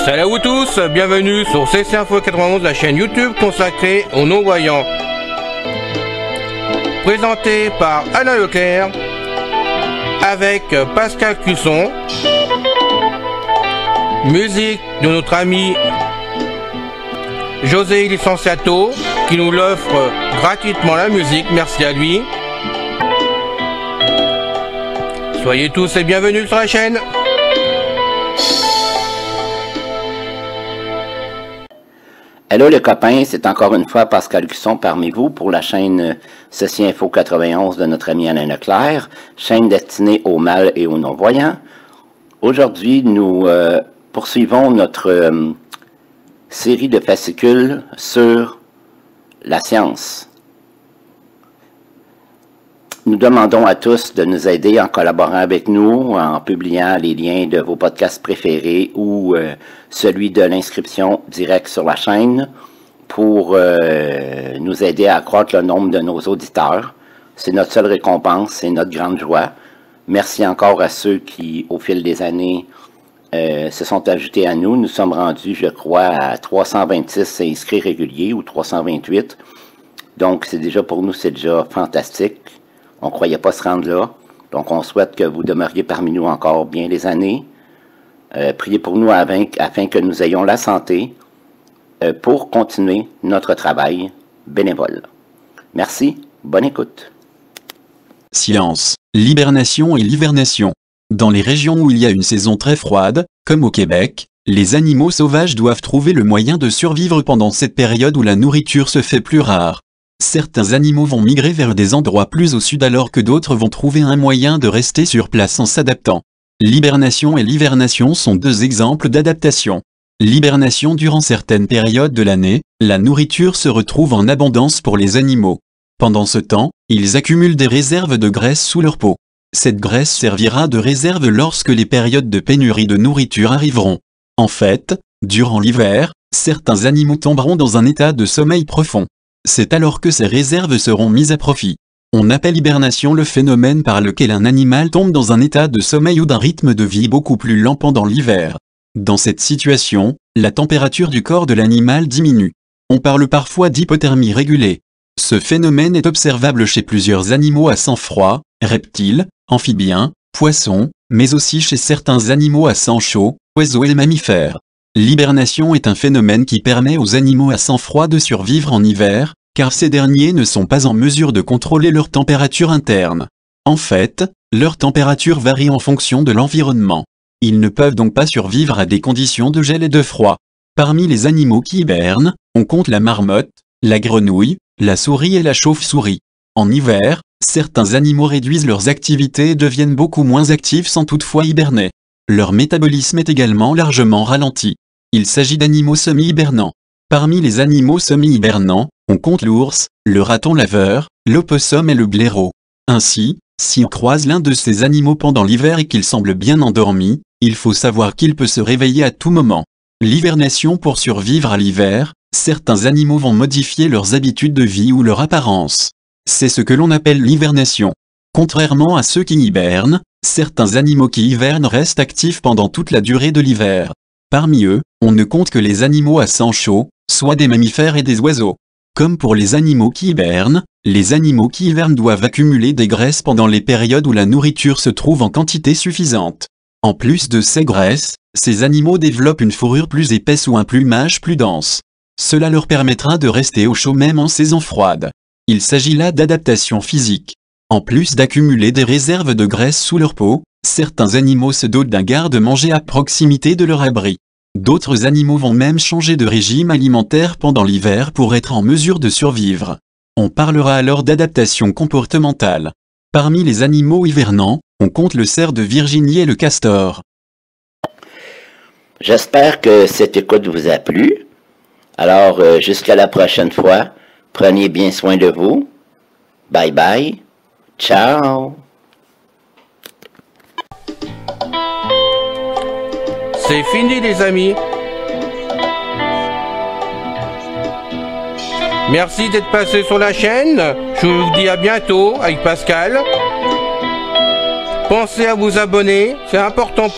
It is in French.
Salut à vous tous, bienvenue sur CC Info 91, la chaîne YouTube consacrée aux non-voyants. Présenté par Alain Leclerc, avec Pascal Cusson, musique de notre ami José Licenciato, qui nous l'offre gratuitement la musique, merci à lui. Soyez tous et bienvenus sur la chaîne. Hello les copains, c'est encore une fois Pascal Cusson parmi vous pour la chaîne Ceci Info 91 de notre ami Alain Leclerc, chaîne destinée aux mâles et aux non-voyants. Aujourd'hui, nous poursuivons notre série de fascicules sur la science. Nous demandons à tous de nous aider en collaborant avec nous, en publiant les liens de vos podcasts préférés ou celui de l'inscription directe sur la chaîne pour nous aider à accroître le nombre de nos auditeurs. C'est notre seule récompense, c'est notre grande joie. Merci encore à ceux qui, au fil des années, se sont ajoutés à nous. Nous sommes rendus, je crois, à 326 inscrits réguliers ou 328. Donc, c'est déjà pour nous, c'est déjà fantastique. On ne croyait pas se rendre là. Donc, on souhaite que vous demeuriez parmi nous encore bien des années. Priez pour nous afin que nous ayons la santé pour continuer notre travail bénévole. Merci. Bonne écoute. Science, l'hibernation et l'hivernation. Dans les régions où il y a une saison très froide, comme au Québec, les animaux sauvages doivent trouver le moyen de survivre pendant cette période où la nourriture se fait plus rare. Certains animaux vont migrer vers des endroits plus au sud alors que d'autres vont trouver un moyen de rester sur place en s'adaptant. L'hibernation et l'hivernation sont deux exemples d'adaptation. L'hibernation durant certaines périodes de l'année, la nourriture se retrouve en abondance pour les animaux. Pendant ce temps, ils accumulent des réserves de graisse sous leur peau. Cette graisse servira de réserve lorsque les périodes de pénurie de nourriture arriveront. En fait, durant l'hiver, certains animaux tomberont dans un état de sommeil profond. C'est alors que ces réserves seront mises à profit. On appelle hibernation le phénomène par lequel un animal tombe dans un état de sommeil ou d'un rythme de vie beaucoup plus lent pendant l'hiver. Dans cette situation, la température du corps de l'animal diminue. On parle parfois d'hypothermie régulée. Ce phénomène est observable chez plusieurs animaux à sang froid, reptiles, amphibiens, poissons, mais aussi chez certains animaux à sang chaud, oiseaux et mammifères. L'hibernation est un phénomène qui permet aux animaux à sang froid de survivre en hiver, car ces derniers ne sont pas en mesure de contrôler leur température interne. En fait, leur température varie en fonction de l'environnement. Ils ne peuvent donc pas survivre à des conditions de gel et de froid. Parmi les animaux qui hibernent, on compte la marmotte, la grenouille, la souris et la chauve-souris. En hiver, certains animaux réduisent leurs activités et deviennent beaucoup moins actifs sans toutefois hiberner. Leur métabolisme est également largement ralenti. Il s'agit d'animaux semi-hibernants. Parmi les animaux semi-hibernants, on compte l'ours, le raton laveur, l'opossum et le blaireau. Ainsi, si on croise l'un de ces animaux pendant l'hiver et qu'il semble bien endormi, il faut savoir qu'il peut se réveiller à tout moment. L'hivernation pour survivre à l'hiver, certains animaux vont modifier leurs habitudes de vie ou leur apparence. C'est ce que l'on appelle l'hivernation. Contrairement à ceux qui hibernent, certains animaux qui hivernent restent actifs pendant toute la durée de l'hiver. Parmi eux, on ne compte que les animaux à sang chaud, soit des mammifères et des oiseaux. Comme pour les animaux qui hibernent doivent accumuler des graisses pendant les périodes où la nourriture se trouve en quantité suffisante. En plus de ces graisses, ces animaux développent une fourrure plus épaisse ou un plumage plus dense. Cela leur permettra de rester au chaud même en saison froide. Il s'agit là d'adaptation physique. En plus d'accumuler des réserves de graisse sous leur peau, certains animaux se dotent d'un garde-manger à proximité de leur abri. D'autres animaux vont même changer de régime alimentaire pendant l'hiver pour être en mesure de survivre. On parlera alors d'adaptation comportementale. Parmi les animaux hivernants, on compte le cerf de Virginie et le castor. J'espère que cette écoute vous a plu. Alors, jusqu'à la prochaine fois, prenez bien soin de vous. Bye bye. Ciao. C'est fini les amis. Merci d'être passé sur la chaîne. Je vous dis à bientôt avec Pascal. Pensez à vous abonner, c'est important.